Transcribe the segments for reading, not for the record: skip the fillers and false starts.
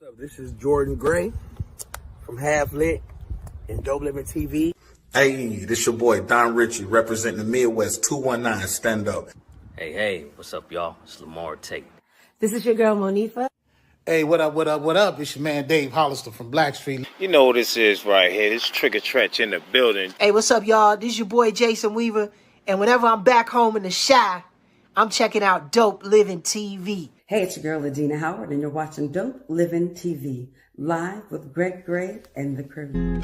up? This is Jordan Gray from Half Lit and DopelivenTV. Hey, this your boy Don Ritchie representing the Midwest 219 Stand Up. Hey, what's up, y'all? It's Lamar Tate. This is your girl, Monifa. Hey, what up? It's your man Dave Hollister from Blackstreet. You know what this is right here. This Trigger Trench in the building. Hey, what's up, y'all? This is your boy Jason Weaver. And whenever I'm back home in the Chi, I'm checking out Dope Living TV. Hey, it's your girl, Adina Howard, and you're watching Dope Living TV, live with Greg Gray and the crew.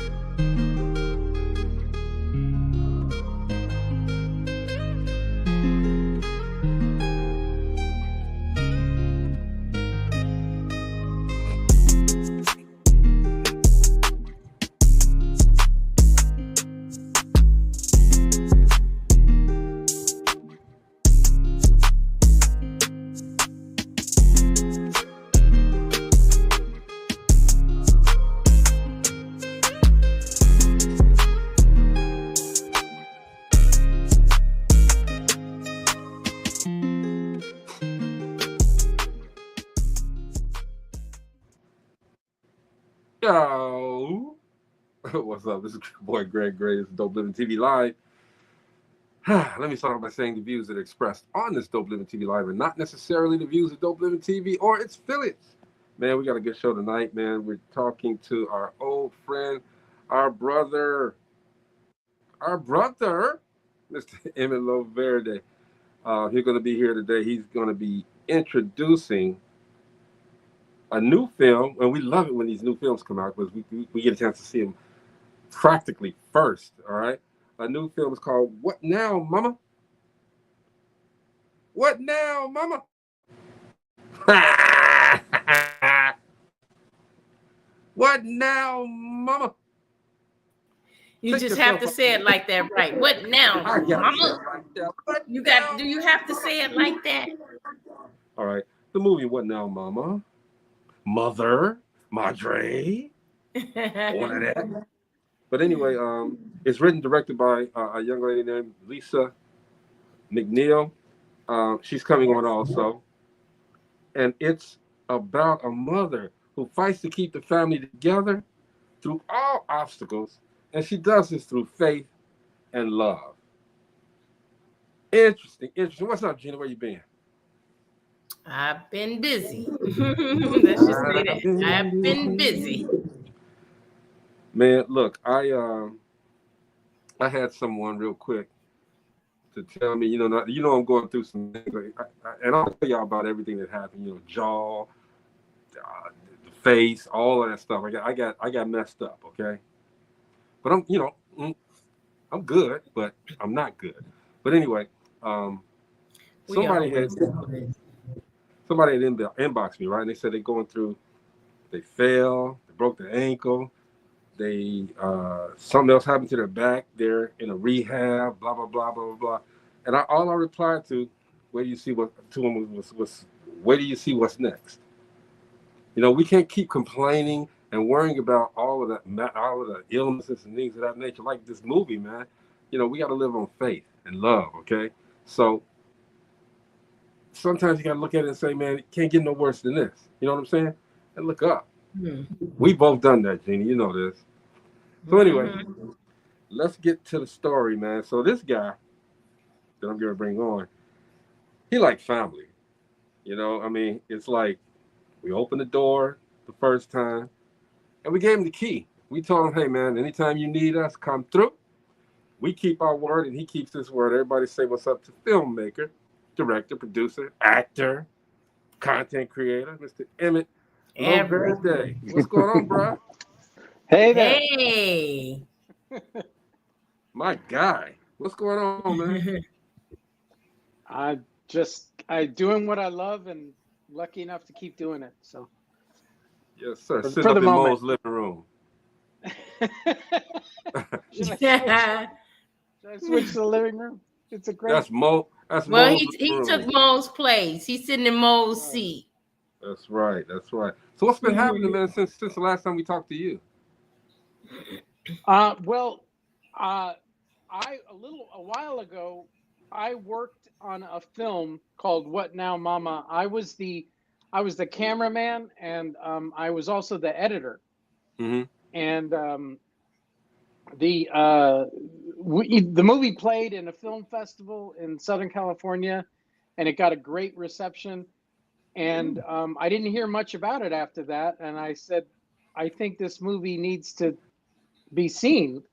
Yo, what's up? This is your boy Greg Gray. This is Dope Living TV Live. Let me start off by saying the views that are expressed on this Dope Living TV Live are not necessarily the views of Dope Living TV or its affiliates. Man, we got a good show tonight, man. We're talking to our old friend, our brother, Mr. Emmett Loverde. He's going to be here today. He's going to be introducing a new film, and we love it when these new films come out because we get a chance to see them practically first, all right? A new film is called What Now, Mama? What Now, Mama? What now, Mama? You just have to say it like that, right? What now, Mama? Do you have to say it like that? All right. The movie What Now, Mama? Mother, Madre, one of that. But anyway, it's written, directed by a young lady named Lisa McNeal. She's coming on also. And it's about a mother who fights to keep the family together through all obstacles. And she does this through faith and love. Interesting. What's up, Gina? Where you been? I've been busy. Let's just say that. I've been busy. Man, look, I had someone real quick to tell me, I'm going through some things, and I'll tell y'all about everything that happened. Jaw, the face, all of that stuff. I got messed up, okay. But I'm good, but I'm not good. But anyway, somebody had inboxed me, right? And they said they're going through, they fell, they broke their ankle, they something else happened to their back, they're in a rehab, blah, blah, blah, blah, blah, blah. And all I replied to, where do you see what's next? We can't keep complaining and worrying about all of the illnesses and things of that nature, like this movie, man. We got to live on faith and love, okay? So sometimes you got to look at it and say, man, it can't get no worse than this. You know what I'm saying? And look up. We both done that, Jeannie. You know this. So anyway, let's get to the story, man. So this guy that I'm going to bring on, he like family. It's like we opened the door the first time and we gave him the key. We told him, hey, man, anytime you need us, come through. We keep our word and he keeps his word. Everybody say what's up to filmmaker, director, producer, actor, content creator, Mr. Emmett Loverde. What's going on, bro? Hey there. Hey. My guy. What's going on, man? I doing what I love and lucky enough to keep doing it. So yes, sir. Sit up in Mo's living room. Should I switch to the living room? It's a great. That's Mo. Well, he took Mo's place. He's sitting in Mo's seat. That's right. So what's been happening, man, since the last time we talked to you? A while ago, I worked on a film called What Now, Mama. I was the I was the cameraman, and I was also the editor. Mm-hmm. And the movie played in a film festival in Southern California, and it got a great reception. And I didn't hear much about it after that. And I said, I think this movie needs to be seen,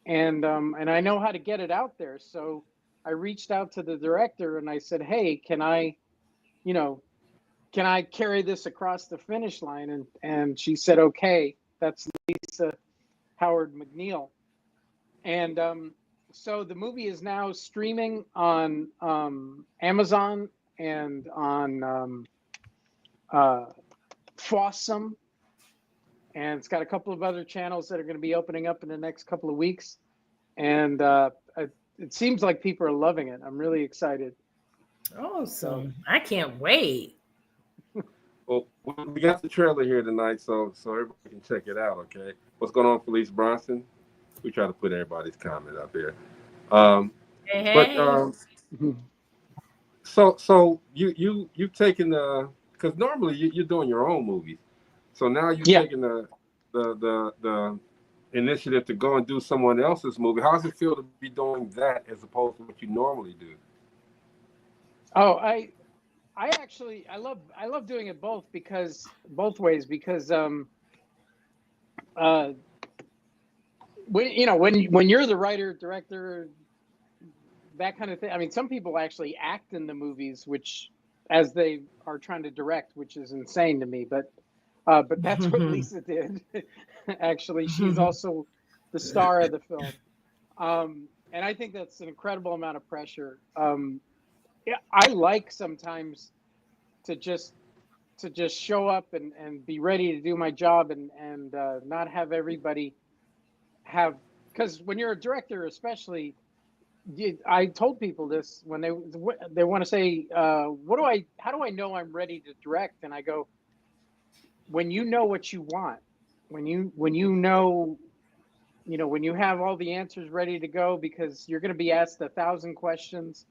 and I know how to get it out there. So I reached out to the director and I said, hey, can I carry this across the finish line? And she said, okay. That's Lisa McNeal. And so the movie is now streaming on Amazon and on Fawsome, and it's got a couple of other channels that are going to be opening up in the next couple of weeks. And it seems like people are loving it. I'm really excited. Awesome. I can't wait. Well, we got the trailer here tonight, so everybody can check it out, okay? What's going on, Felice Bronson? We try to put everybody's comment up here. Hey. But so you've taken because normally you're doing your own movies, so now you've taken the initiative to go and do someone else's movie. How does it feel to be doing that as opposed to what you normally do? Oh, I love doing it both ways because when you're the writer, director, that kind of thing. I mean, some people actually act in the movies, which as they are trying to direct, which is insane to me. But that's what Lisa did. Actually, she's also the star of the film, and I think that's an incredible amount of pressure. Yeah, I like sometimes to just show up and be ready to do my job and not have everybody have, because when you're a director, especially, I told people this when they want to say, how do I know I'm ready to direct? And I go, when you know what you want, when you know, when you have all the answers ready to go, because you're going to be asked 1,000 questions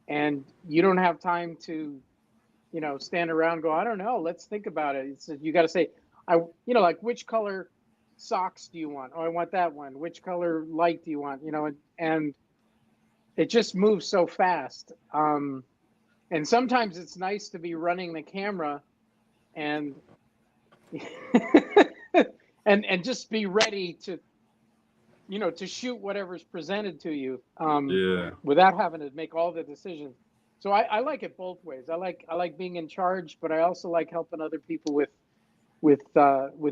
and you don't have time to, stand around and go, I don't know, let's think about it. It's, you got to say, like, which color socks do you want? Oh, I want that one. Which color light do you want? And it just moves so fast. And sometimes it's nice to be running the camera and and just be ready to, to shoot whatever's presented to you, without having to make all the decisions. So I like it both ways. I like being in charge, but I also like helping other people with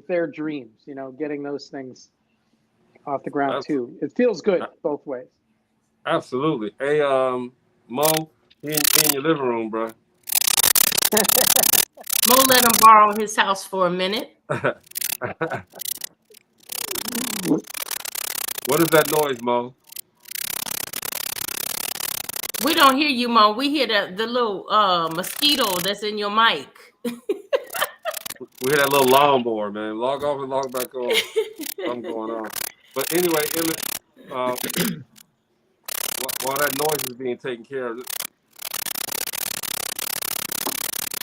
their dreams, getting those things off the ground too. It feels good both ways. Absolutely. Hey, Mo, he in your living room, bro. Mo let him borrow his house for a minute. What is that noise, Mo? We don't hear you, Mo. We hear the little mosquito that's in your mic. We hear that little lawnmower, man. Log off and log back on. Something going on. But anyway, Emmett, while that noise is being taken care of,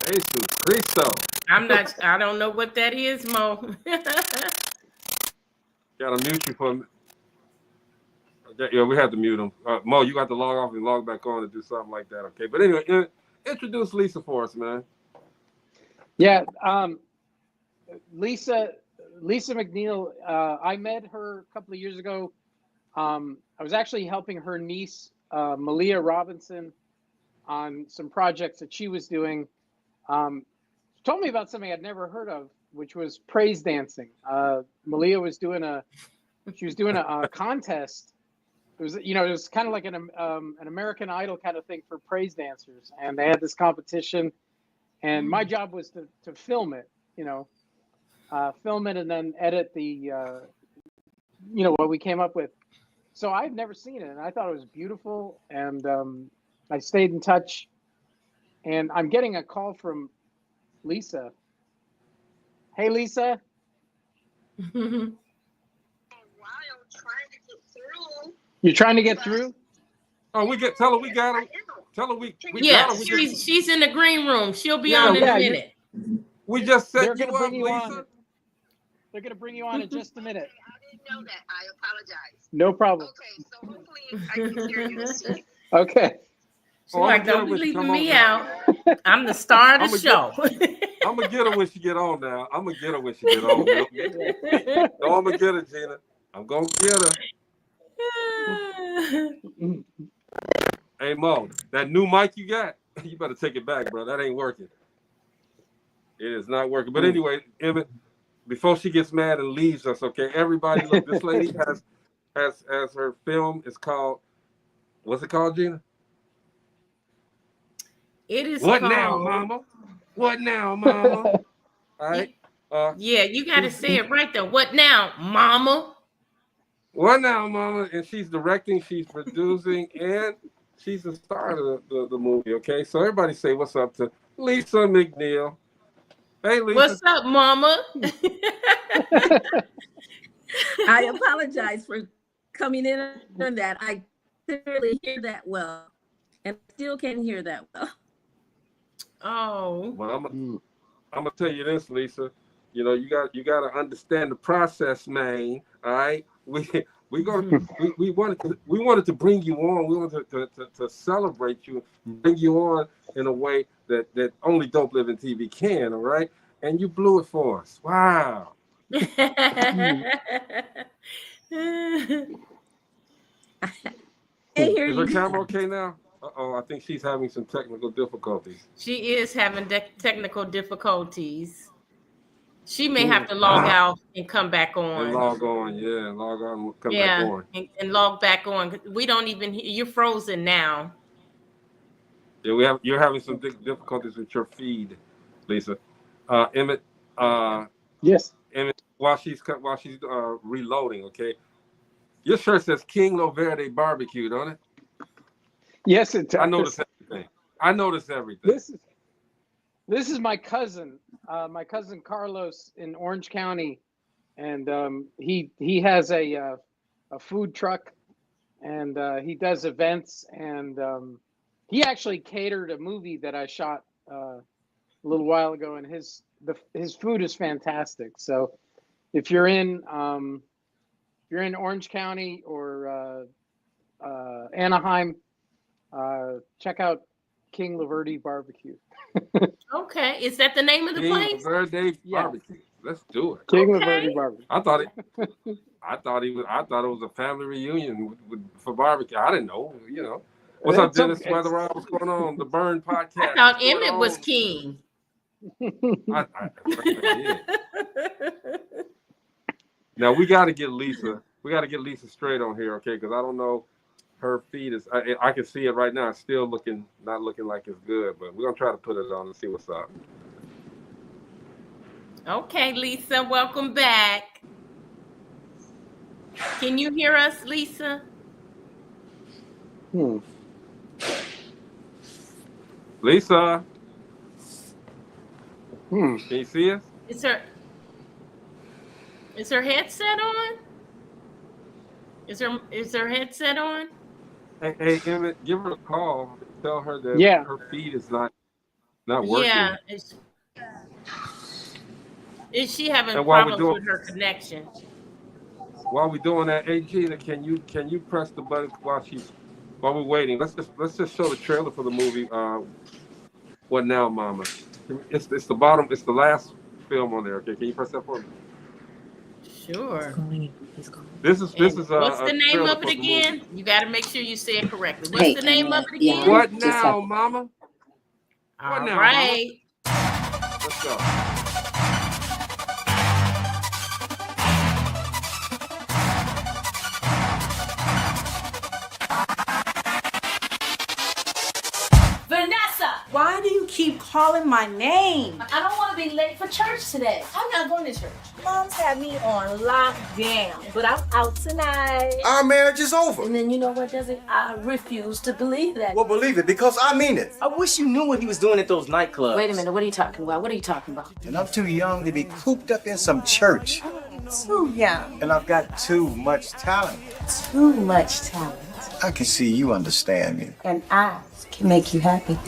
Jesus Cristo. I don't know what that is, Mo. Gotta mute you for a minute. Yeah, we have to mute him. Mo, you got to log off and log back on to do something like that, okay? But anyway, introduce Lisa for us, man. Yeah, Lisa McNeal. I met her a couple of years ago. I was actually helping her niece, Malia Robinson, on some projects that she was doing. She told me about something I'd never heard of, which was praise dancing. Malia was doing a contest. It was kind of like an American Idol kind of thing for praise dancers, and they had this competition, and my job was to film it, film it and then edit the, what we came up with. So I'd never seen it, and I thought it was beautiful, and I stayed in touch, and I'm getting a call from Lisa. Hey, Lisa. You're trying to get through? Oh, tell her we got him. Tell her we yeah, got him. she's in the green room. She'll be on in a minute. We just set They're you going to up, bring you Lisa. on. They're going to bring you on in just a minute. I didn't know that. I apologize. No problem. Okay, so hopefully I can hear you soon. Okay. She's like, don't be leaving me out. I'm the star of the show. I'm gonna get her when she get on now. I'm gonna get her when she get on. No, I'm gonna get her, Gina. I'm gonna get her. Hey Mo, that new mic you got, you better take it back, bro. That ain't working. It is not working. But anyway, Emmett, before she gets mad and leaves us, okay? Everybody, look, this lady has her film. It's called, what's it called, Gina? It is What called... now, Mama? What now, Mama? All right. Yeah, you got to say it right there. What now, Mama? What now, Mama? And she's directing, she's producing, and she's the star of the movie, okay? So everybody say what's up to Lisa McNeal. Hey, Lisa. What's up, Mama? I apologize for coming in on that. I couldn't really hear that well, and still can't hear that well. Oh. Well, I'm gonna tell you this, Lisa. You know, you got to understand the process, man. All right, we wanted to bring you on. We wanted to celebrate you, bring you on in a way that only Dope Living TV can. All right, and you blew it for us. Wow. Is her camera okay now? Uh-oh, I think she's having some technical difficulties. She is having technical difficulties. She may have to log out and come back on. And log on, yeah. Log on and come back on. And log back on. We don't even hear. You're frozen now. Yeah, you're having some difficulties with your feed, Lisa. Emmett. Yes. Emmett, while she's reloading, okay. Your shirt says King Loverde Barbecue, don't it? Yes, it does. I noticed everything. This is my cousin Carlos in Orange County, and he has a food truck, and he does events, and he actually catered a movie that I shot a little while ago, and his food is fantastic. So if you're in Orange County or Anaheim, check out King Loverde Barbecue. Okay, is that the name of the place? Loverde Barbecue. Let's do it. King Loverde Barbecue. I thought it was a family reunion for barbecue. I didn't know. You know. What's up, Dennis? Weatherall? What's going on? The Burn Podcast. I thought Emmett was king. I Now we got to get Lisa. We got to get Lisa straight on here, okay? Because I don't know. Her feed is, I can see it right now. It's still not looking like it's good, but we're going to try to put it on and see what's up. Okay, Lisa, welcome back. Can you hear us, Lisa? Lisa. Can you see us? Is her headset on? Is her headset on? Hey, Emmett, give her a call. Tell her that her feed is not working. Yeah. Is she having problems with her connection? While we're doing that, hey Gina, can you press the button while we're waiting? Let's just show the trailer for the movie. What now, Mama? It's the bottom. It's the last film on there. Okay, can you press that for me? Sure. This is what's the name of it again? You got to make sure you say it correctly. What's the name of it again? What now, Mama? All right. Mama? Let's go. Why do you keep calling my name? I don't want to be late for church today. I'm not going to church. Mom's had me on lockdown, but I'm out tonight. Our marriage is over. And then you know what, Desi? I refuse to believe that. Well, believe it, because I mean it. I wish you knew what he was doing at those nightclubs. Wait a minute, what are you talking about? What are you talking about? And I'm too young to be cooped up in some church. Too young. And I've got too much talent. Too much talent. I can see you understand me. And I can make you happy.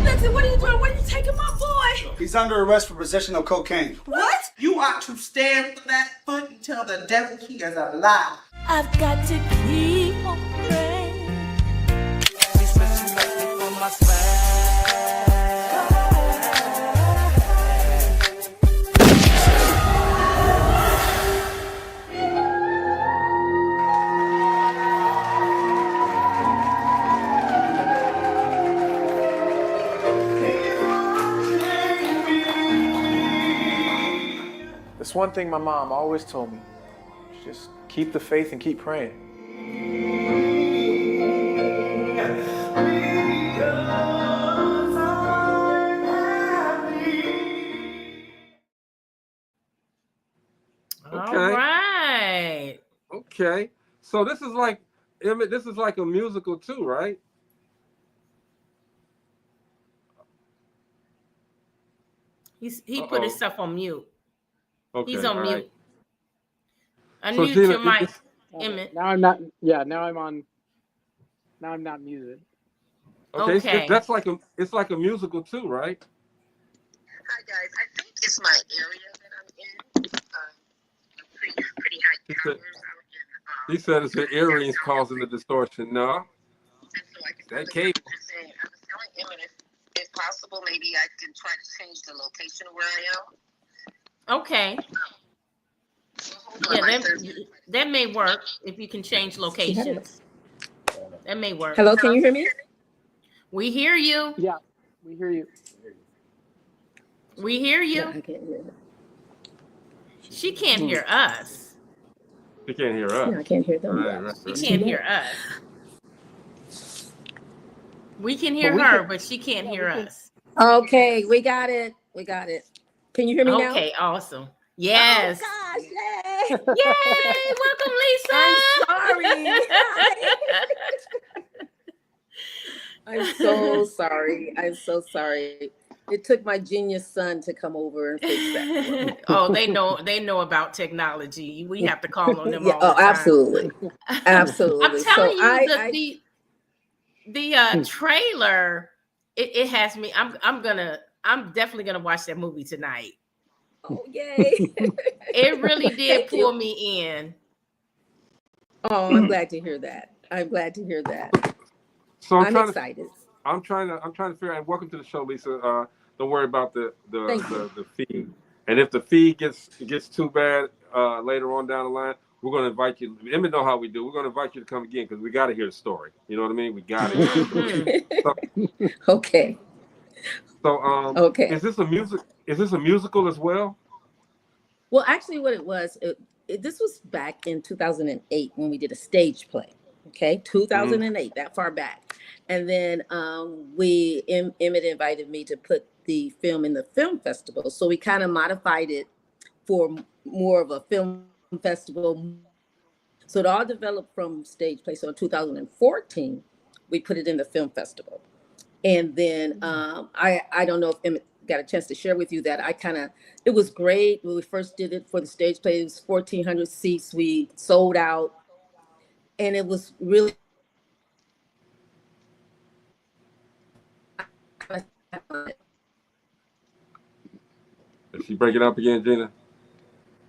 Listen, what are you doing? Where are you taking my boy? He's under arrest for possession of cocaine. What? You ought to stand for that foot and tell the devil he is a lie. I've got to keep on praying. For my That's one thing my mom always told me. Just keep the faith and keep praying. Okay. All right. Okay. So this is like Emmett, this is like a musical too, right? He put his stuff on mute. Okay, He's on all mute. right. Unmute Gina, your mic, Emmett. Now I'm not. Yeah, now I'm on. Now I'm not muted. Okay, Okay. that's like it's like a musical too, right? Hi guys, I think it's my area that I'm in. Pretty high towers. He said it's the earrings causing the distortion. No, that cable. I was telling Emmett if possible, maybe I can try to change the location where I am. Okay. Yeah, that may work if you can change locations. That may work. Hello, can you hear me? We hear you. Yeah, we hear you. We hear you. Yeah, I can't hear it. She can't hear us. She can't hear us. Yeah, I can't hear them. Right. She can't hear us. We can hear her, but she can't hear us. Okay, we got it. We got it. Can you hear me now? Okay, awesome. Yes. Oh gosh, yay! Yay! Welcome, Lisa. I'm sorry. I'm so sorry. I'm so sorry. It took my genius son to come over and fix that. Oh, they know about technology. We have to call on them all the time. Absolutely. Absolutely. I'm telling so you, the trailer, it has me. I'm definitely gonna watch that movie tonight. Oh, yay. It really did pull me in. Oh, I'm glad to hear that. I'm glad to hear that. So I'm excited. I'm trying to figure out. Welcome to the show, Lisa. Don't worry about the fee. And if the fee gets too bad later on down the line, we're going to invite you. Emmett know how we do. We're going to invite you to come again because we got to hear the story. You know what I mean? We got to hear the story. Okay. So okay. Is this a musical as well? Well, actually, what it was, this was back in 2008 when we did a stage play. Okay, 2008, that far back. And then Emmett invited me to put the film in the film festival. So we kind of modified it for more of a film festival. So it all developed from stage play. So in 2014, we put it in the film festival. And then I don't know if Emmett got a chance to share with you that it was great. When we first did it for the stage play, it was 1,400 seats. We sold out. And it was really Is she breaking up again, Gina?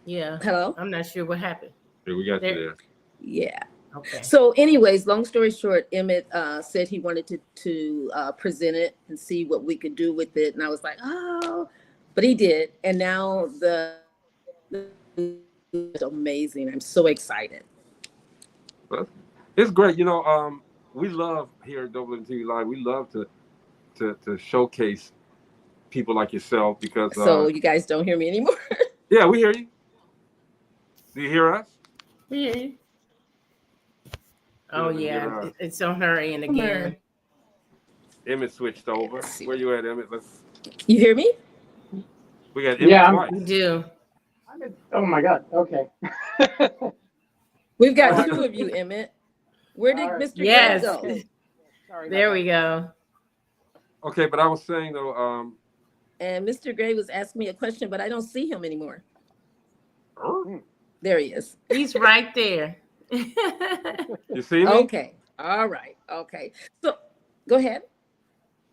Yeah. Hello? I'm not sure what happened. Yeah, we got you there. Yeah. Okay. So anyways, long story short, Emmett said he wanted to present it and see what we could do with it. And I was like, oh, but he did. And now it's amazing. I'm so excited. It's great. You know, we love here at DopelivenTV Live. We love to showcase people like yourself because. So you guys don't hear me anymore? Yeah, we hear you. Do you hear us? We hear you. Oh yeah, it's on her end again. Emmett switched over. Where you at, Emmett? You hear me? We got Emmett twice. We do. Oh my God. Okay. We've got two of you, Emmett. Where did Mr. Gray go? Sorry there we go. Okay, but I was saying though, and Mr. Gray was asking me a question, but I don't see him anymore. There he is. He's right there. You see me? Okay. All right. Okay. So go ahead.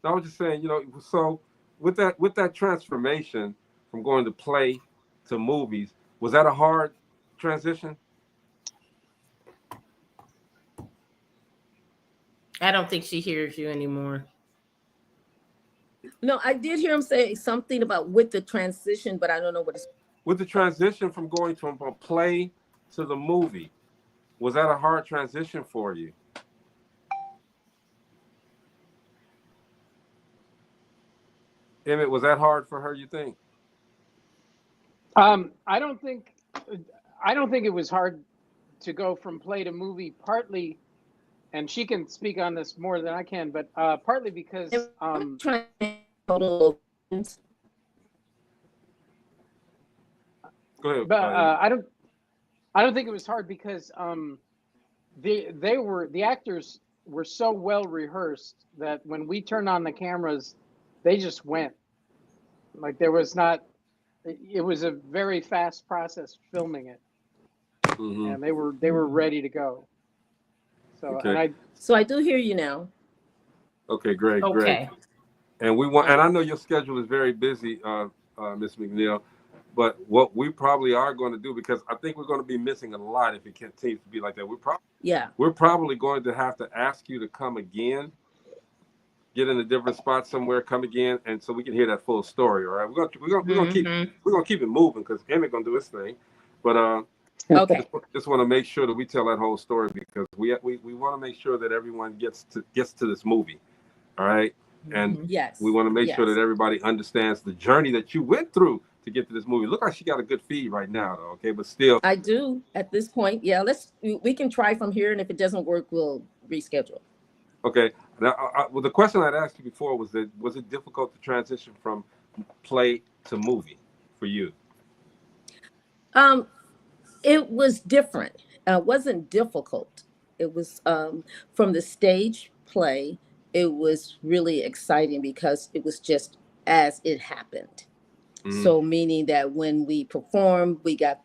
I was just saying, you know, so with that transformation from going to play to movies, was that a hard transition? I don't think she hears you anymore. No, I did hear him say something about with the transition, but I don't know what it's. With the transition from going from a play to the movie, was that a hard transition for you? Emmett, was that hard for her, you think? I don't think it was hard to go from play to movie, partly, and she can speak on this more than I can, but partly because Go ahead. but I don't think it was hard because the actors were so well rehearsed that when we turned on the cameras, they just went. Like there was not. It was a very fast process filming it, and they were ready to go. So Okay. So I do hear you now. Okay, great, great. And and I know your schedule is very busy, Miss McNeal, but what we probably are going to do, because I think we're going to be missing a lot if it continues to be like that. We're probably going to have to ask you to come again, get in a different spot somewhere, come again, and so we can hear that full story. All right, we're gonna keep it moving because Emmett gonna do his thing, but okay, just want to make sure that we tell that whole story because we want to make sure that everyone gets to this movie. All right. And yes, we want to make sure that everybody understands the journey that you went through to get to this movie. Look like she got a good feed right now, though. Okay, but still, I do at this point. Yeah, we can try from here, and if it doesn't work, we'll reschedule. Okay. Now, well, the question I'd asked you before was it difficult to transition from play to movie for you? It was different. It wasn't difficult. It was from the stage play. It was really exciting because it was just as it happened. So meaning that when we performed, we got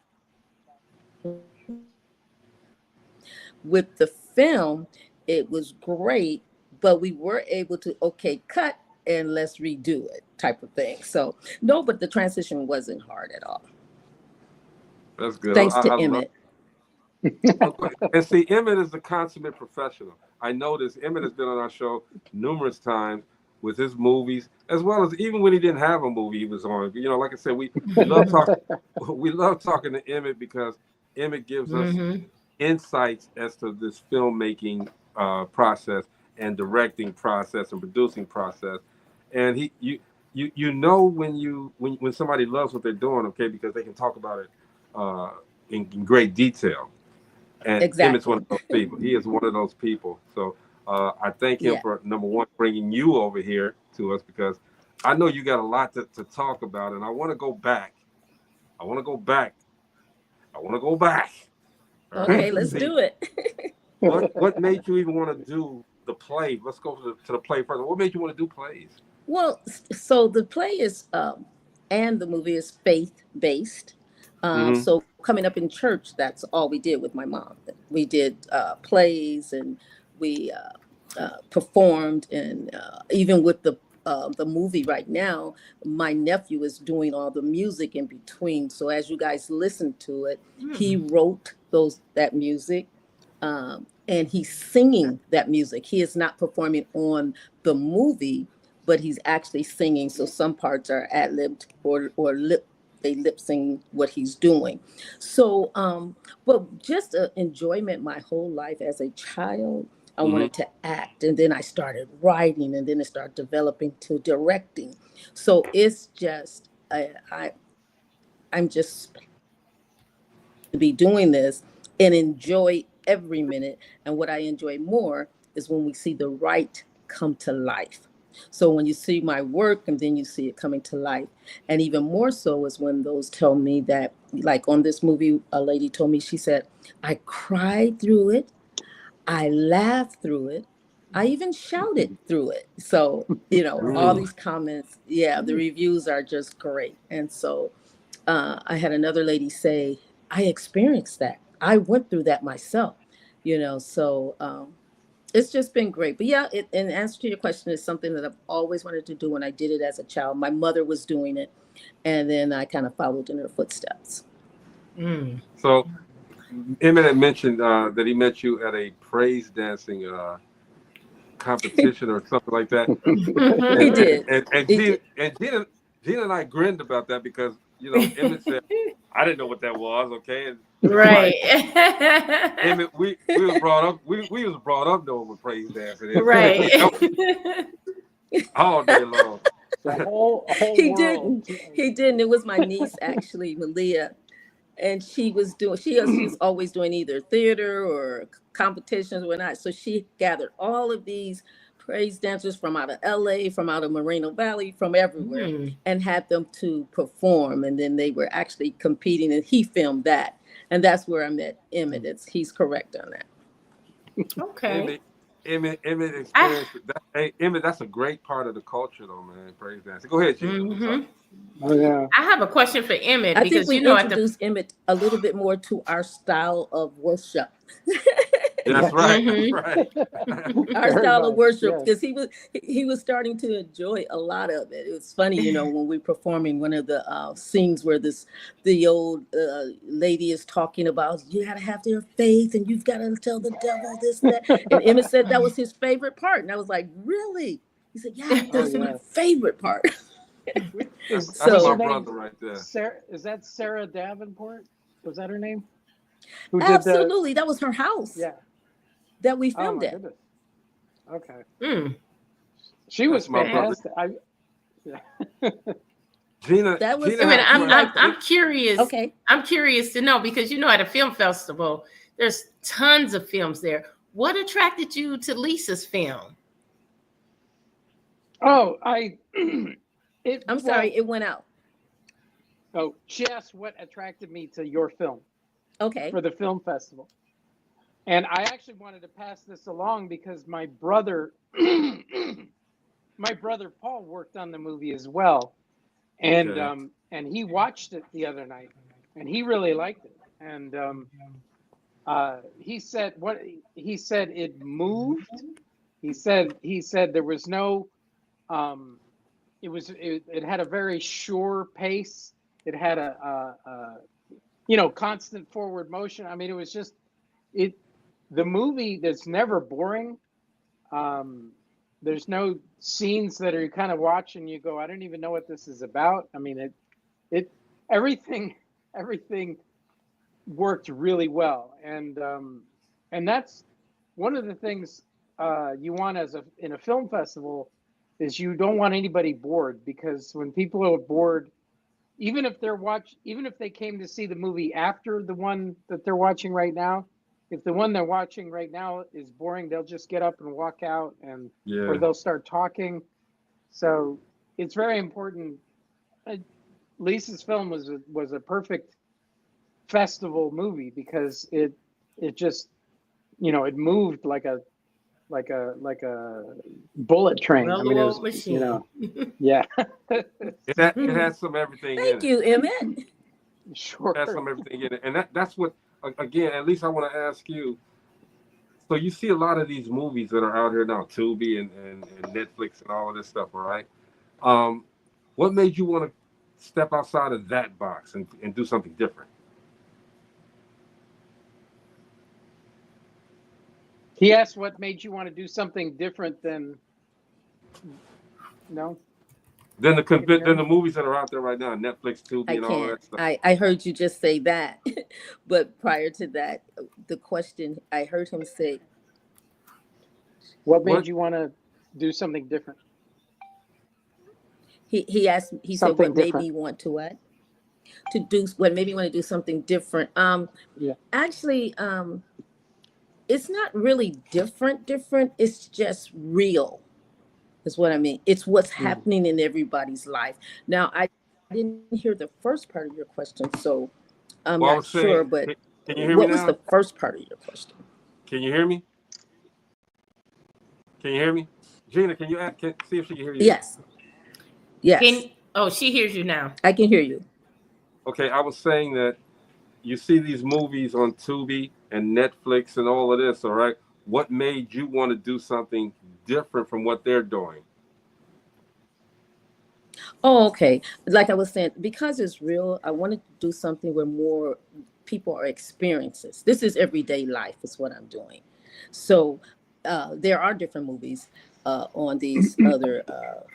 with the film, it was great, but we were able to, okay, cut and let's redo it type of thing. So no, but the transition wasn't hard at all. That's good. Thanks to Emmett. And see, Emmett is a consummate professional. I know this. Emmett has been on our show numerous times with his movies, as well as even when he didn't have a movie he was on. You know, like I said, we love talking to Emmett because Emmett gives us insights as to this filmmaking process and directing process and producing process. And you know when somebody loves what they're doing, okay, because they can talk about it in great detail. And Emmett's one of those people. He is one of those people. So I thank him for, number one, bringing you over here to us because I know you got a lot to talk about. And I want to go back. Okay, let's do it. What made you even want to do the play? Let's go to the play first. What made you want to do plays? Well, so the play is, and the movie is faith-based. So coming up in church, that's all we did with my mom. We did plays and we performed, and even with the movie right now, my nephew is doing all the music in between. So as you guys listen to it, he wrote that music, and he's singing that music. He is not performing on the movie, but he's actually singing. So some parts are ad-libbed or they lip sing what he's doing. So, but just enjoyment my whole life as a child. I wanted to act, and then I started writing, and then it started developing to directing. So it's just I'm just to be doing this and enjoy every minute. And what I enjoy more is when we see the right come to life. So when you see my work and then you see it coming to life, and even more so is when those tell me that, like on this movie, a lady told me, she said, I cried through it. I laughed through it. I even shouted through it. So, you know, all these comments, the reviews are just great. And so I had another lady say, I experienced that. I went through that myself, you know, so It's just been great. But yeah, in answer to your question, is something that I've always wanted to do when I did it as a child. My mother was doing it, and then I kind of followed in her footsteps. So Emmett had mentioned that he met you at a praise dancing competition or something like that. He did. And Gina and I grinned about that because, you know, Emmett said, I didn't know what that was, okay? And Right. Emmett, we was brought up, we was brought up knowing what praise dancing is. Right. All day long. The whole He world. didn't. He didn't. It was my niece, actually, Malia. And she was always doing either theater or competitions or whatnot. So she gathered all of these praise dancers from out of LA, from out of Moreno Valley, from everywhere, and had them to perform. And then they were actually competing, and he filmed that. And that's where I met Emmett. He's correct on that. Okay. Emmett experienced that. Hey, Emmett, that's a great part of the culture, though, man. Praise dancing. Go ahead, Gina. Oh yeah. I have a question for Emmett I because think we you know introduced Emmett a little bit more to our style of worship. That's right. Our style of worship, because he was starting to enjoy a lot of it. It was funny, you know, when we were performing one of the scenes where the old lady is talking about you got to have their faith and you've got to tell the devil this and that. And Emmett said that was his favorite part, and I was like, really? He said, yeah, that's my favorite part. That's So- my brother right there. Sarah, is that Sarah Davenport? Was that her name? Who Absolutely, that was her house. Yeah. That we Oh filmed my at. goodness. Okay. She was That's my brother. fantastic. Gina, That was. Gina I'm curious. Okay. I'm curious to know because you know at a film festival, there's tons of films there. What attracted you to Lisa's film? Oh, I'm sorry, it went out. Oh, she asked what attracted me to your film. Okay. For the film festival. And I actually wanted to pass this along because my brother Paul worked on the movie as well. And Okay. And he watched it the other night and he really liked it. And he said it moved. He said there was no it had a very sure pace. It had a constant forward motion. I mean, it was just the movie that's never boring. There's no scenes that are kind of watching you go, I don't even know what this is about. I mean, everything worked really well, and that's one of the things you want in a film festival is you don't want anybody bored, because when people are bored, even if they came to see the movie after the one that they're watching right now, if the one they're watching right now is boring, they'll just get up and walk out, or they'll start talking. So it's very important. Lisa's film was a perfect festival movie because it just, it moved like a bullet train. I mean, it was, machine. Yeah. It has some everything in it. Thank you, Emmett. Sure. It has some everything in it. And that's what, again, at least I want to ask you. So you see a lot of these movies that are out here now, Tubi and Netflix and all of this stuff, all right? What made you want to step outside of that box and do something different? He asked what made you want to do something different than the movies that are out there right now, Netflix, Tubi, and all that stuff. I heard you just say that, but prior to that, the question I heard him say, what made you want to do something different? He asked. He said, "What made me want to what? To do what made me want to do something different?" Actually, it's not really different. It's just real. Is what I mean. It's what's happening in everybody's life. Now, I didn't hear the first part of your question, so I'm not sure. But can you hear what me was now? the first part of your question? Can you hear me? Can you hear me? Gina, can see if she can hear you? Yes. Yes. She hears you now. I can hear you. Okay, I was saying that you see these movies on Tubi and Netflix and all of this, all right? what made you want to do something different from what they're doing? Oh, okay. Like I was saying, because it's real, I wanted to do something where more people are experiences. This is everyday life, is what I'm doing. So there are different movies on these other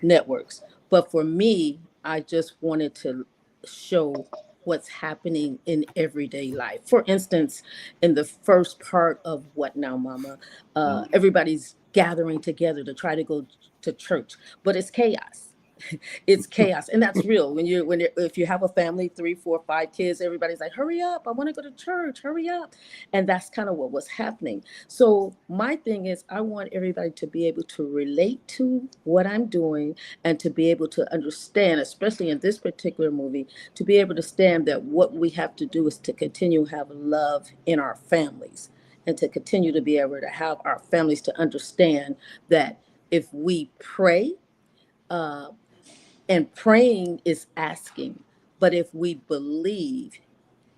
networks. But for me, I just wanted to show what's happening in everyday life. For instance, in the first part of What Now, Mama, everybody's gathering together to try to go to church, but it's chaos. It's chaos, and that's real. If you have a family, 3, 4, 5 kids, everybody's like, hurry up, I want to go to church, hurry up. And that's kind of what was happening. So my thing is, I want everybody to be able to relate to what I'm doing and to be able to understand, especially in this particular movie, to be able to stand that what we have to do is to continue to have love in our families and to continue to be able to have our families to understand that if we pray, and praying is asking, but if we believe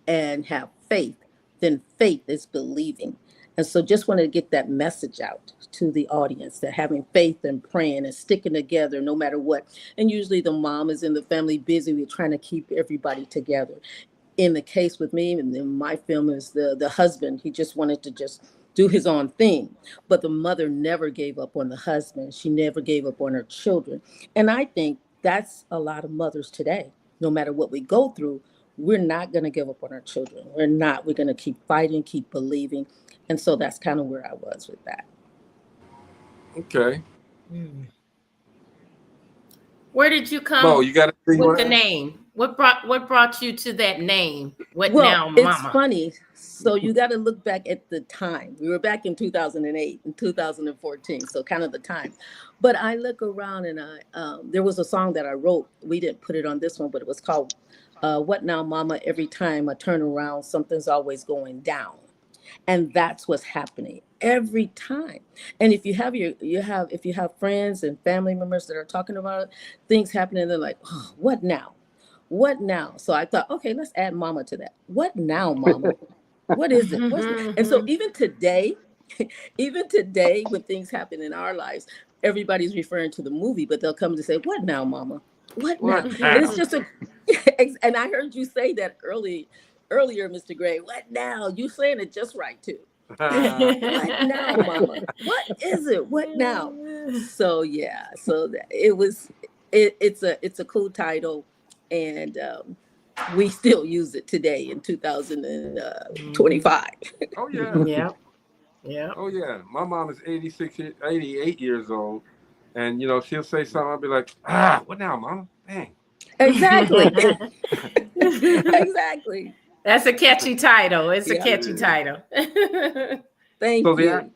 and have faith, then faith is believing. And so just wanted to get that message out to the audience that having faith and praying and sticking together no matter what. And usually the mom is in the family busy with trying to keep everybody together. In the case with me and in my film is the husband, he just wanted to just do his own thing. But the mother never gave up on the husband. She never gave up on her children. And I think that's a lot of mothers today. No matter what we go through, we're not going to give up on our children. We're not. We're going to keep fighting, keep believing. And so that's kind of where I was with that. Okay. Where did you come Mo, you got with the name? What brought you to that name? What Now, Mama? It's funny. So you got to look back at the time. We were back in 2008 and 2014, so kind of the time. But I look around and there was a song that I wrote. We didn't put it on this one, but it was called What Now, Mama? Every time I turn around, something's always going down. And that's what's happening every time. And if you have friends and family members that are talking about things happening, they're like, oh, what now? What now? So I thought, okay, let's add mama to that. What now, mama? What is it? And so even today, when things happen in our lives, everybody's referring to the movie, but they'll come to say, what now, mama? What now? And it's just and I heard you say that earlier, Mr. Gray. What now? You saying it just right too. What now, mama? What is it? What now? So yeah, so it's a cool title, and we still use it today in 2025. Oh yeah. Yeah. Oh yeah. My mom is 88 years old, and she'll say something. I'll be like, what now, mama? Dang. Exactly. Exactly. That's a catchy title. It's a catchy title. Thank you.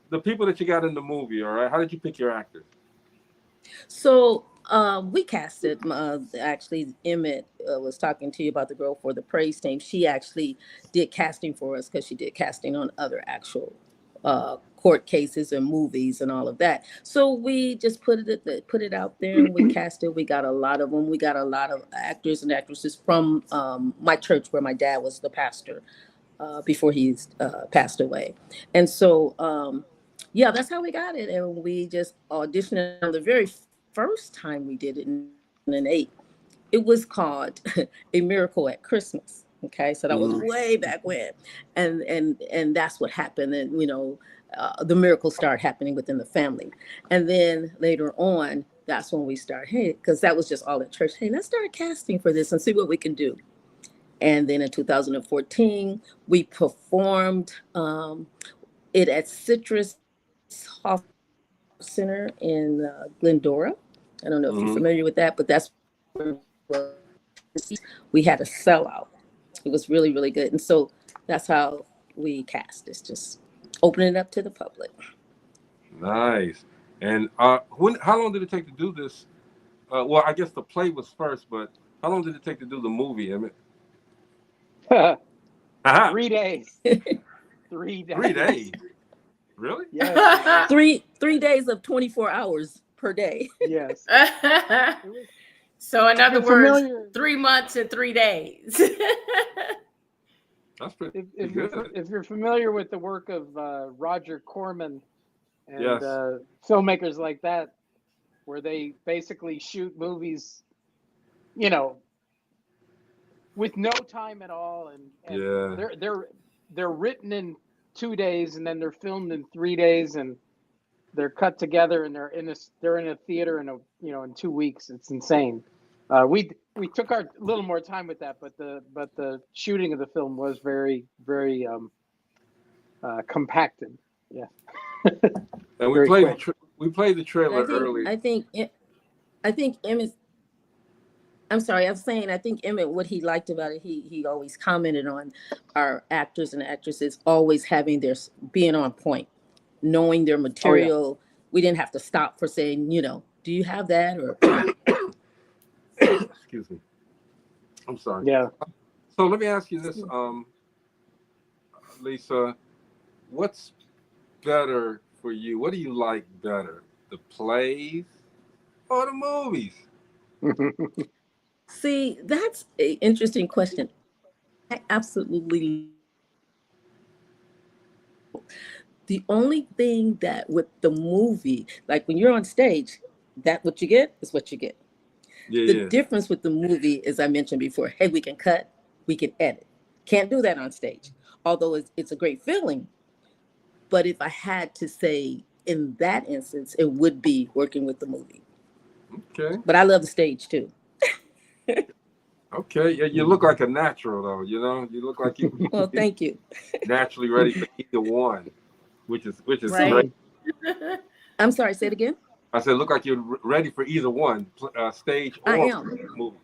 The people that you got in the movie, all right? How did you pick your actors? So we casted. Actually, Emmett was talking to you about the girl for the praise team. She actually did casting for us because she did casting on other actual court cases and movies and all of that. So we just put it out there and we cast it. We got a lot of them. We got a lot of actors and actresses from my church where my dad was the pastor before he's passed away. And so, yeah, that's how we got it. And we just auditioned. And the very first time we did it in 2008, it was called A Miracle at Christmas. Okay, so that was way back when. And that's what happened. And, the miracles started happening within the family. And then later on, that's when we started, hey, because that was just all at church. Hey, let's start casting for this and see what we can do. And then in 2014, we performed it at Citrus Hospital Center in Glendora. I don't know if you're familiar with that, but that's where we had a sellout. It was really, really good. And so that's how we cast. It's just opening it up to the public. Nice. And how long did it take to do this? Well, I guess the play was first, but how long did it take to do the movie, Emmett? 3 days. 3 days. 3 days. Really? Yes. 3 days of 24 hours per day. Yes. So in other words, 3 months and 3 days. That's pretty if good. if you're familiar with the work of Roger Corman and Yes. filmmakers like that, where they basically shoot movies, you know, with no time at all, and Yeah. they're written in 2 days, and then they're filmed in 3 days, and they're cut together, and they're in a theater in in 2 weeks. It's insane. We took our little more time with that, but the shooting of the film was very compacted. Yeah. And we Very played quick. we played the trailer early. I think Emmett. I'm sorry, I'm saying I think Emmett, what he liked about it, he always commented on our actors and actresses always having being on point, knowing their material. We didn't have to stop for saying, do you have that or Excuse me. I'm sorry. Yeah. So let me ask you this, Lisa, what's better for you? What do you like better, the plays or the movies? See, that's an interesting question. I absolutely. The only thing that with the movie, like when you're on stage, that what you get is what you get. The difference with the movie, as I mentioned before, hey, we can cut, we can edit. Can't do that on stage, although it's a great feeling. But if I had to say in that instance, it would be working with the movie. Okay. But I love the stage too. Okay. Yeah, you look like a natural though, You look like you Well, thank you. naturally ready for either one, which is Right. great. I'm sorry, say it again. I said, look like you're ready for either one, stage or I am. movie. Both.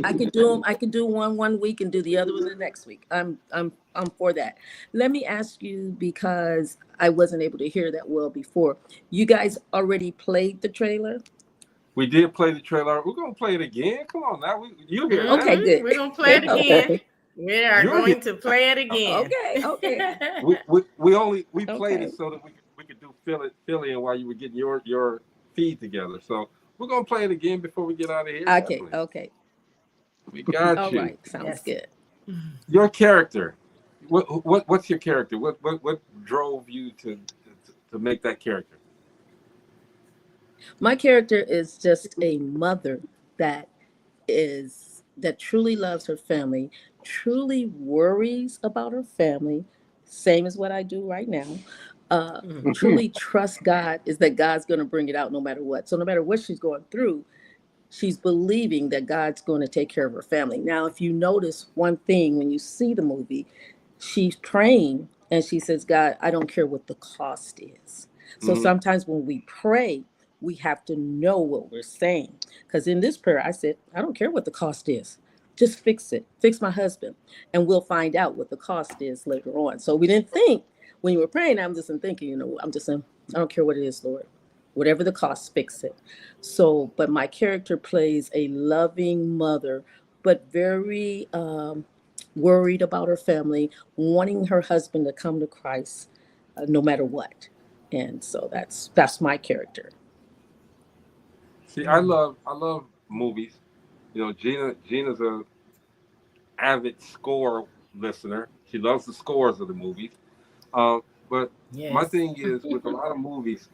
I could do them. I could do one week and do the other one the next week. I'm for that. Let me ask you, because I wasn't able to hear that well before. You guys already played the trailer? We did play the trailer. We're gonna play it again. Come on now, you hear that? Okay, good. We're gonna play it again. Okay. We are going to play it again. Okay. We played it so that we could do Philly and while you were getting your feed together. So we're gonna play it again before we get out of here. Okay. We got All you. right, sounds good. Your character. What's your character? What drove you to make that character? My character is just a mother that truly loves her family, truly worries about her family, same as what I do right now. Truly trust God is that God's going to bring it out no matter what. So no matter what she's going through, she's believing that God's going to take care of her family. Now, if you notice one thing when you see the movie, she's praying and she says, God, I don't care what the cost is. So sometimes when we pray, we have to know what we're saying. Because in this prayer, I said, I don't care what the cost is. Just fix it. Fix my husband. And we'll find out what the cost is later on. So we didn't think, when you were praying, I'm just thinking, I'm just saying, I don't care what it is, Lord. Whatever the cost, fix it. So, but my character plays a loving mother, but very worried about her family, wanting her husband to come to Christ no matter what. And so that's my character. See, I love movies. Gina's a avid score listener. She loves the scores of the movies. But my thing is, with a lot of movies,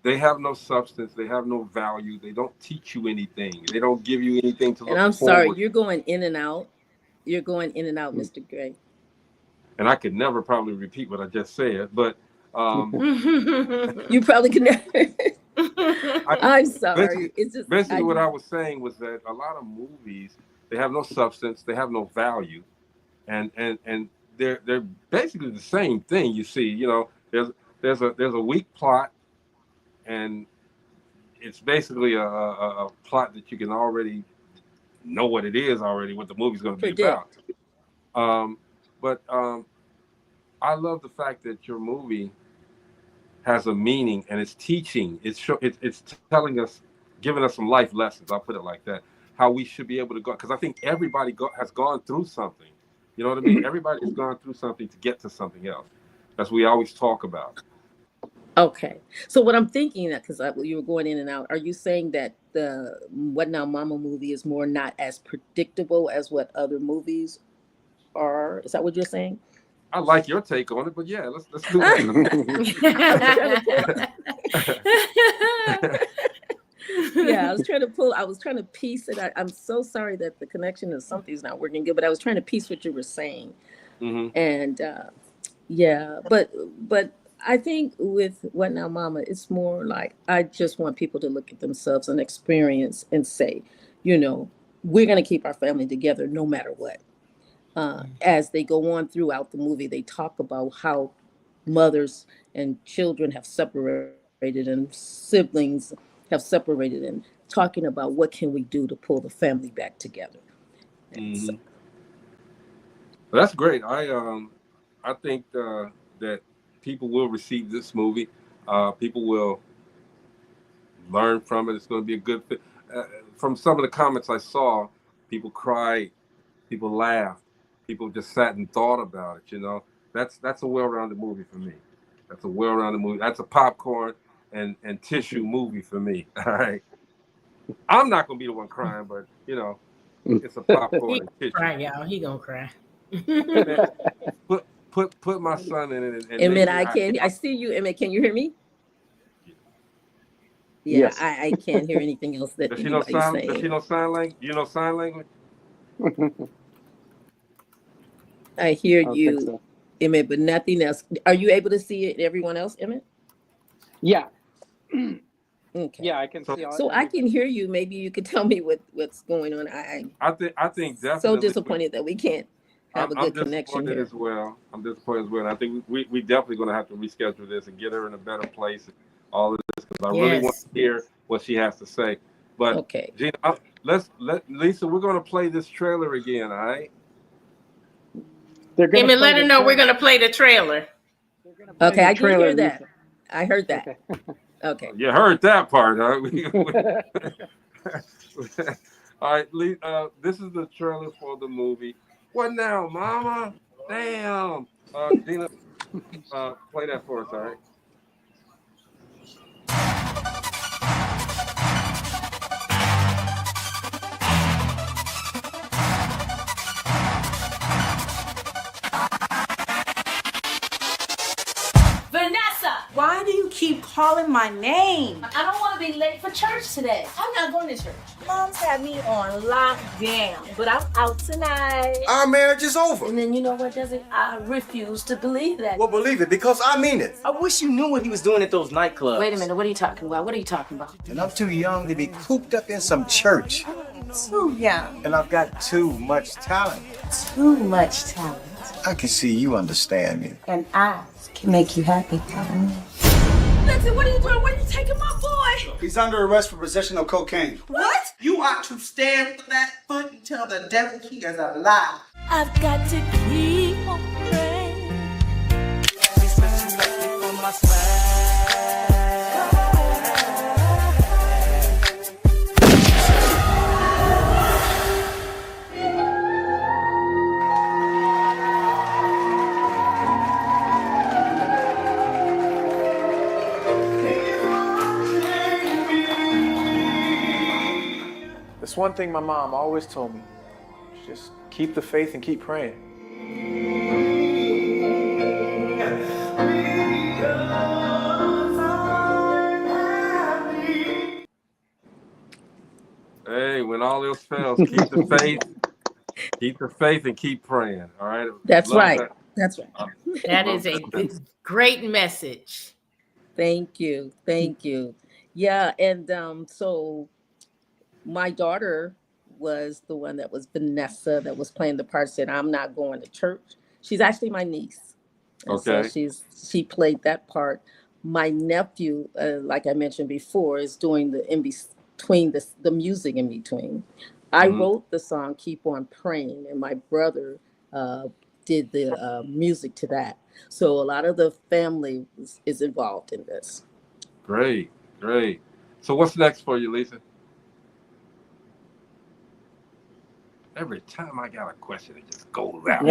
they have no substance. They have no value. They don't teach you anything. They don't give you anything to look And I'm forward. sorry, you're going in and out. You're going in and out, Mr. Gray. And I could never probably repeat what I just said, but you probably could never. I'm sorry. Basically, what I was saying was that a lot of movies, they have no substance, they have no value, and they're basically the same thing. You see, there's a weak plot, and it's basically a plot that you can already know what it is already, what the movie's going to be about. But I love the fact that your movie has a meaning and it's teaching. It's telling us, giving us some life lessons. I'll put it like that. How we should be able to go, because I think everybody has gone through something. You know what I mean? Everybody's gone through something to get to something else. That's what we always talk about. Okay. So what I'm thinking, because you were going in and out, are you saying that the What Now Mama movie is more not as predictable as what other movies are. Is that what you're saying? I like your take on it, but yeah, let's do it. Yeah, I was trying to piece it. I'm so sorry that the connection of something's not working good, but I was trying to piece what you were saying. And yeah, but I think with What Now Mama, it's more like I just want people to look at themselves and experience and say, you know, we're going to keep our family together no matter what. As they go on throughout the movie, they talk about how mothers and children have separated and siblings have separated, and talking about what can we do to pull the family back together. So. That's great. I think that people will receive this movie. People will learn from it. It's going to be a good fit. From some of the comments I saw, people cried, people laughed, people just sat and thought about it. You know, that's a well-rounded movie for me. That's a well-rounded movie. That's a popcorn and tissue movie for me. All right. I'm not going to be the one crying, but you know, it's a popcorn and tissue. Cry, y'all. He gonna cry. Man, put my son in it. And Emmett, I see you. Emmett, can you hear me? Yeah, yes. I can't hear anything else that you're saying. Does she know sign language? You know sign language? I hear you, so. Emmett, but nothing else. Are you able to see it? Everyone else, Emmett? Yeah. Okay. Yeah, I can see. So I can hear you. Maybe you could tell me what's going on. I think definitely. So disappointed that we can't have a good connection here. As well. I'm disappointed as well. I think we definitely going to have to reschedule this and get her in a better place. All of this because I really want to hear what she has to say. But okay, Gina, let Lisa. We're going to play this trailer again. All right. Emmett, let her know we're going to play the trailer. Okay, I did hear that. I heard that. Okay. You heard that part, huh? All right, this is the trailer for the movie. What now, Mama? Damn. Gina, play that for us, all right? Why do you keep calling my name? I don't want to be late for church today. I'm not going to church. Mom's had me on lockdown, but I'm out tonight. Our marriage is over. And then you know what, Desi? I refuse to believe that. Well, believe it, because I mean it. I wish you knew what he was doing at those nightclubs. Wait a minute, what are you talking about? What are you talking about? And I'm too young to be cooped up in some church. Too young. And I've got too much talent. Too much talent. I can see you understand me. And I can make you happy. Lexi, what are you doing? Where are you taking my boy? He's under arrest for possession of cocaine. What? You ought to stand for that foot and tell the devil he is a lie. I've got to keep on praying. That's one thing my mom always told me. Just keep the faith and keep praying. Hey, when all else fails, keep the faith and keep praying. All right. That's right. That's right. That is a great message. Thank you. Thank you. Yeah, and so my daughter was the one that was Vanessa that was playing the part, said, I'm not going to church. She's actually my niece. Okay. So she played that part. My nephew, like I mentioned before, is doing the in between, the music in between. I wrote the song Keep On Praying, and my brother did the music to that. So a lot of the family is involved in this. Great, great. So what's next for you, Lisa? Every time I got a question, it just goes out.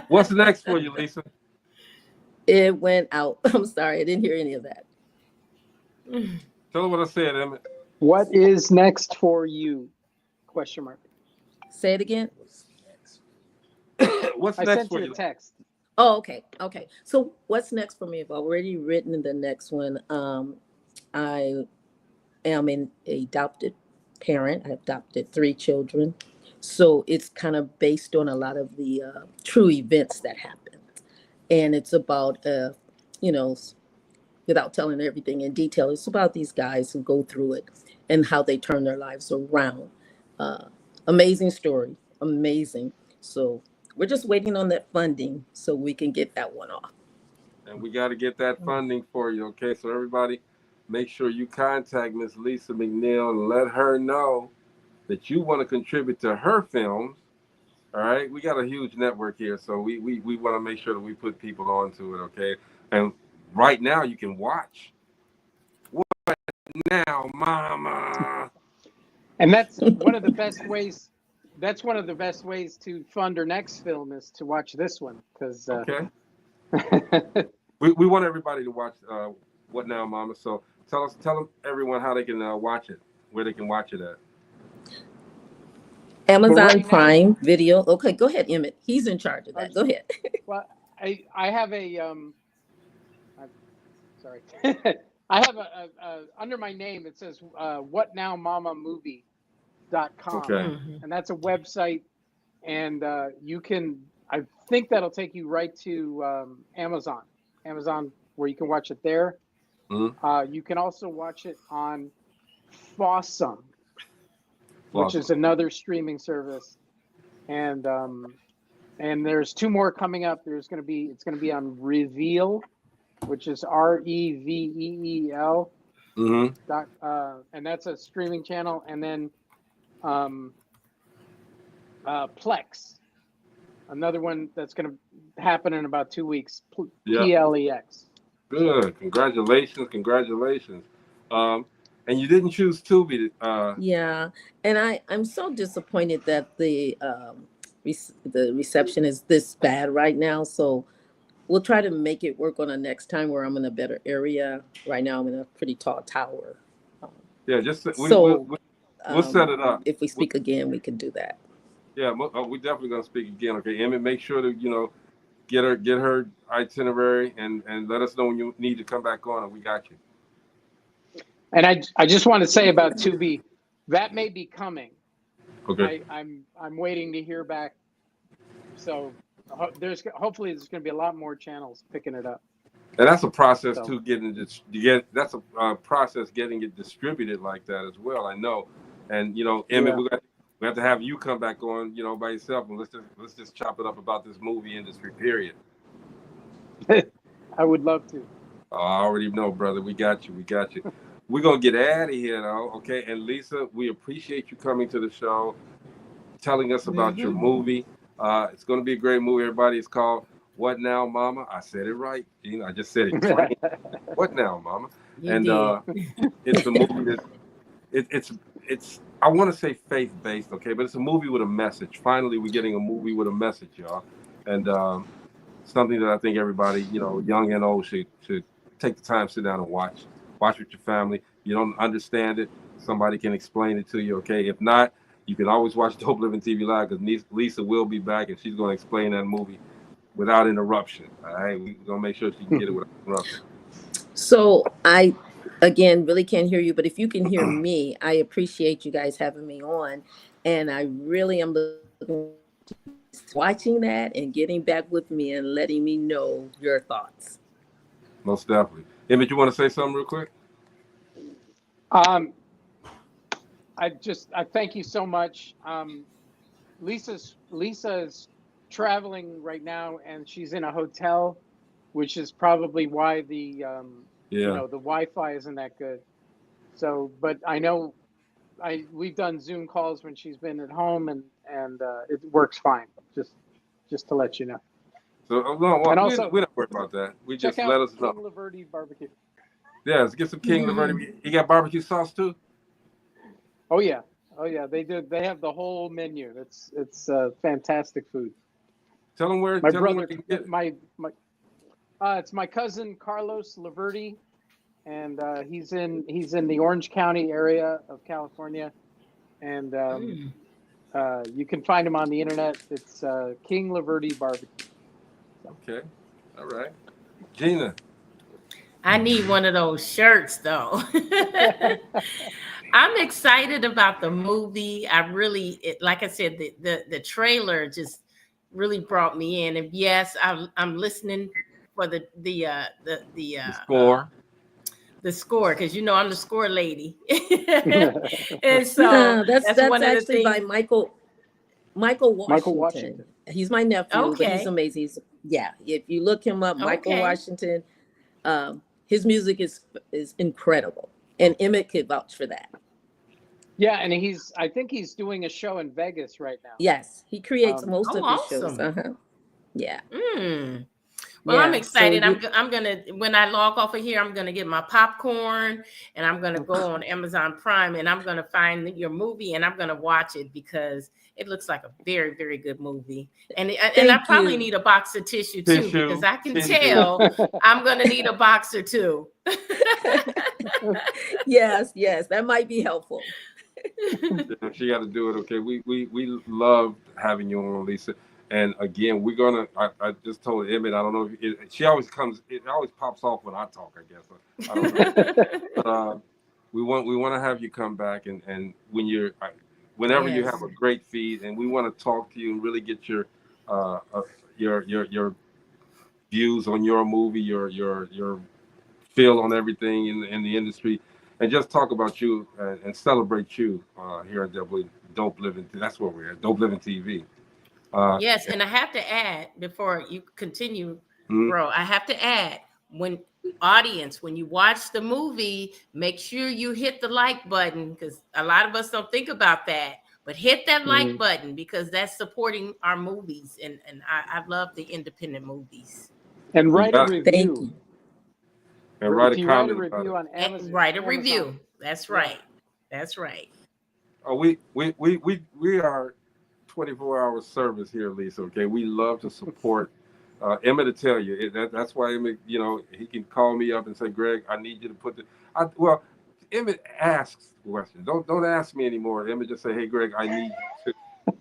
What's next for you, Lisa? It went out. I'm sorry, I didn't hear any of that. Tell her what I said, Emmett. What is next for you? Question mark. Say it again. What's I next sent for you you? a text. Oh, okay. Okay. So what's next for me? I've already written the next one. I am an adopted parent. I adopted 3 children. So it's kind of based on a lot of the true events that happened. And it's about, you know, without telling everything in detail, it's about these guys who go through it and how they turn their lives around. Uh, Amazing story. Amazing. So we're just waiting on that funding so we can get that one off. And we got to get that funding for you, okay? So everybody, make sure you contact Miss Lisa McNeal and let her know that you want to contribute to her films. All right, we got a huge network here, so we want to make sure that we put people onto it, okay? And right now you can watch What Now, Mama. And that's one of the best ways. That's one of the best ways to fund our next film is to watch this one because. Okay. we want everybody to watch What Now, Mama. So tell everyone how they can watch it, where they can watch it at. Amazon right Prime now, Video. Okay, go ahead, Emmett. He's in charge of that. Go ahead. well, I have a sorry, I have a under my name it says whatnowmamamovie.com, Okay. and that's a website, and you can. I think that'll take you right to Amazon where you can watch it there. Mm-hmm. You can also watch it on Fawsome, which is another streaming service, and there's 2 more coming up. It's going to be on Reveal, which is REVEEL. Mm-hmm. And that's a streaming channel, and then Plex, another one that's going to happen in about 2 weeks. PLEX. Good. Congratulations. And you didn't choose Tubi. Yeah, and I'm so disappointed that the reception is this bad right now. So we'll try to make it work on a next time where I'm in a better area. Right now, I'm in a pretty tall tower. Yeah, just we'll set it up. If we speak again, we can do that. Yeah, we're definitely gonna speak again. Okay, Emmett, make sure to get her itinerary and let us know when you need to come back on, and we got you. And I just want to say about Tubi, that may be coming. Okay. I'm waiting to hear back. So hopefully there's going to be a lot more channels picking it up. And that's a process too. That's a process getting it distributed like that as well. I know, and Emmett, we have to have you come back on, by yourself, and let's just chop it up about this movie industry. Period. I would love to. Oh, I already know, brother. We got you. We're gonna get out of here though, okay? And Lisa, we appreciate you coming to the show, telling us about your movie. It's gonna be a great movie, everybody. It's called What Now, Mama? I said it right. I just said it right. What Now, Mama? It's a movie that it's I want to say faith-based, okay, but it's a movie with a message. Finally, we're getting a movie with a message, y'all, and something that I think everybody, young and old, should take the time, sit down and watch. Watch with your family. You don't understand it, somebody can explain it to you, okay? If not, you can always watch DopelivenTV Live because Lisa will be back and she's going to explain that movie without interruption. All right, we're going to make sure she can get it without interruption. So I, again, really can't hear you, but if you can hear me, I appreciate you guys having me on. And I really am looking watching that and getting back with me and letting me know your thoughts. Most definitely. Emmett, you want to say something real quick? I thank you so much. Lisa is traveling right now, and she's in a hotel, which is probably why the the Wi-Fi isn't that good. So, but I know we've done Zoom calls when she's been at home, and it works fine. Just to let you know. So we don't worry about that. We just let us know. King Loverde barbecue. Yeah, let's get some King Loverde. You got barbecue sauce too? Oh yeah. They do. They have the whole menu. It's fantastic food. Tell them where. My brother, it's my cousin Carlos Loverde, and he's in the Orange County area of California, and You can find him on the internet. It's King Loverde Barbecue. Okay. All right. Gina. I need one of those shirts though. I'm excited about the movie. Like I said, the trailer just really brought me in. And yes, I'm listening for the score. The score, because you know I'm the score lady. And so that's one of the actually by things. Michael Washington. He's my nephew, but he's amazing. If you look him up, Michael Washington, his music is incredible, and Emmett could vouch for that. Yeah, and I think he's doing a show in Vegas right now. Yes, he creates most of his shows. Yeah. Well, yeah, I'm excited. so I'm gonna, when I log off of here, I'm gonna get my popcorn and I'm gonna go on Amazon Prime and I'm gonna find your movie and I'm gonna watch it because it looks like a very, very good movie. And I probably need a box of tissue too, because I can tell I'm gonna need a box or two. yes, that might be helpful. She got to do it. Okay, we love having you on, Lisa. And again, we're gonna. I just told Emmett. I don't know if she always comes. It always pops off when I talk. I guess. I don't know. But we want to have you come back and whenever you have a great feed, and we want to talk to you and really get your views on your movie, your feel on everything in the industry, and just talk about you and celebrate you here at Dope Living. That's where we're at, Dope Living TV. Yes, and I have to add before you continue, bro. I have to add, when you watch the movie, make sure you hit the like button, because a lot of us don't think about that. But hit that like button, because that's supporting our movies, and I love the independent movies. And write a review. Thank you. And write a comment. Write a review on Amazon. Write a review. That's right. That's right. Oh, we are 24-hour service here, Lisa. Okay, we love to support. Emmett to tell you that's why Emmett, he can call me up and say, Greg, I need you to put Emmett asks questions. Don't ask me anymore. Emmett just say, hey, Greg, I need you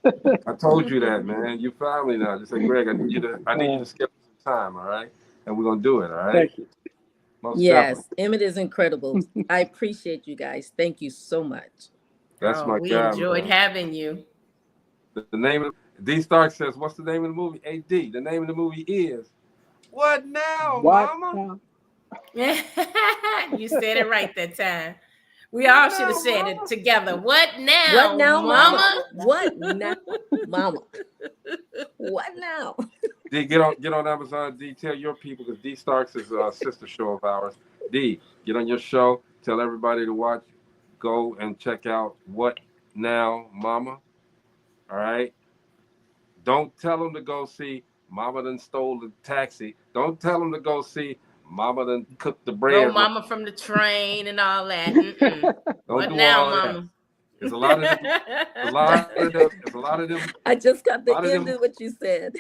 to. I told you that, man. You family now. Just say, Greg, I need you to schedule some time, all right? And we're gonna do it, all right? Thank you. Most yes, definitely. Emmett is incredible. I appreciate you guys. Thank you so much. That's my we guy. enjoyed having you. The name of D Stark says, what's the name of the movie? AD. The name of the movie is What Now, Mama? You said it right that time. We all should have said it together. What now? What now, Mama? What now, Mama? What now? D, get on Amazon. D, tell your people, because D Starks is a sister show of ours. D, get on your show. Tell everybody to watch. Go and check out What Now, Mama. All right. Don't tell them to go see Mama done stole the taxi. Don't tell them to go see Mama done cooked the bread. Go Mama from the train and all that. What do now, all Mama? That. There's a lot of them. There's a lot of them. I just got the end of what you said.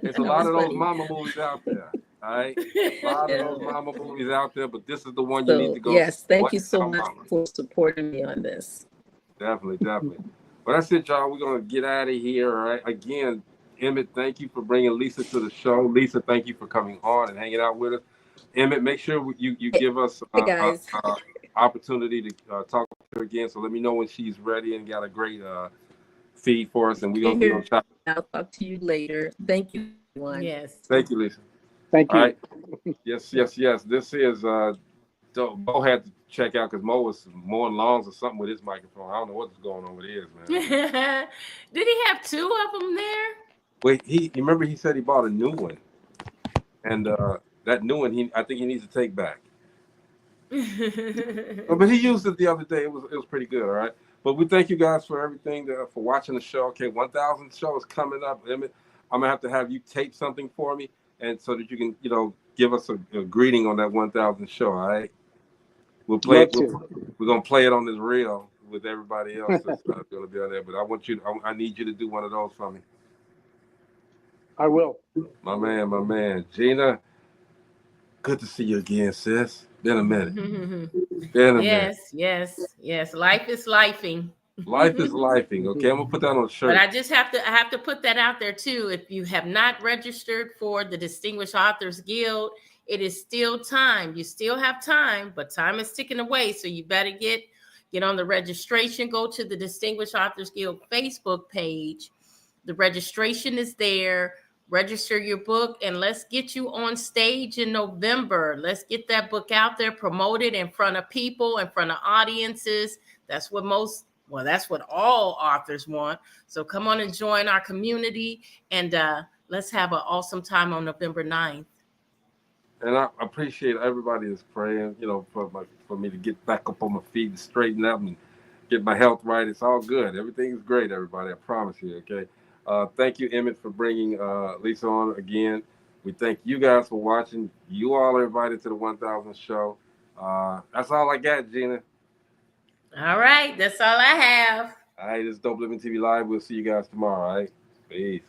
There's a lot of those mama movies out there. All right. A lot of those mama movies out there, but this is the one you need to go. Yes, thank you What so Now, much Mama? for supporting me on this. Definitely. Well, that's it, y'all. We're going to get out of here. All right. Again, Emmett, thank you for bringing Lisa to the show. Lisa, thank you for coming on and hanging out with us. Emmett, make sure you give us opportunity to talk to her again. So let me know when she's ready and got a great feed for us. And we're going to chat. I'll talk to you later. Thank you, everyone. Yes. Thank you, Lisa. Thank you. All right. Yes. This is Mo had to check out because Mo was mowing lawns or something with his microphone. I don't know what's going on with his, man. Did he have two of them there? Wait, you remember he said he bought a new one, and that new one I think he needs to take back. But he used it the other day. It was pretty good. All right. But we thank you guys for everything, for watching the show. Okay, 1,000 shows coming up. Emmett, I'm gonna have you tape something for me, and so that you can give us a greeting on that 1,000 show. All right. We'll play it. We're gonna play it on this reel with everybody else that's gonna be on there. But I need you to do one of those for me. I will. My man. Gina, good to see you again, sis. Been a minute. Yes. Life is lifing. Life is lifing. Okay, I'm gonna put that on a shirt. But I have to put that out there too. If you have not registered for the Distinguished Authors Guild, it is still time. You still have time, but time is ticking away. So you better get on the registration. Go to the Distinguished Authors Guild Facebook page. The registration is there. Register your book, and let's get you on stage in November. Let's get that book out there, promote it in front of people, in front of audiences. That's what all authors want. So come on and join our community, and let's have an awesome time on November 9th. And I appreciate everybody that's praying, for me to get back up on my feet and straighten up and get my health right. It's all good. Everything's great, everybody. I promise you, okay? Thank you, Emmett, for bringing Lisa on again. We thank you guys for watching. You all are invited to the 1000 show. That's all I got, Gina. All right. That's all I have. All right. This is Dope Living TV Live. We'll see you guys tomorrow. All right. Peace.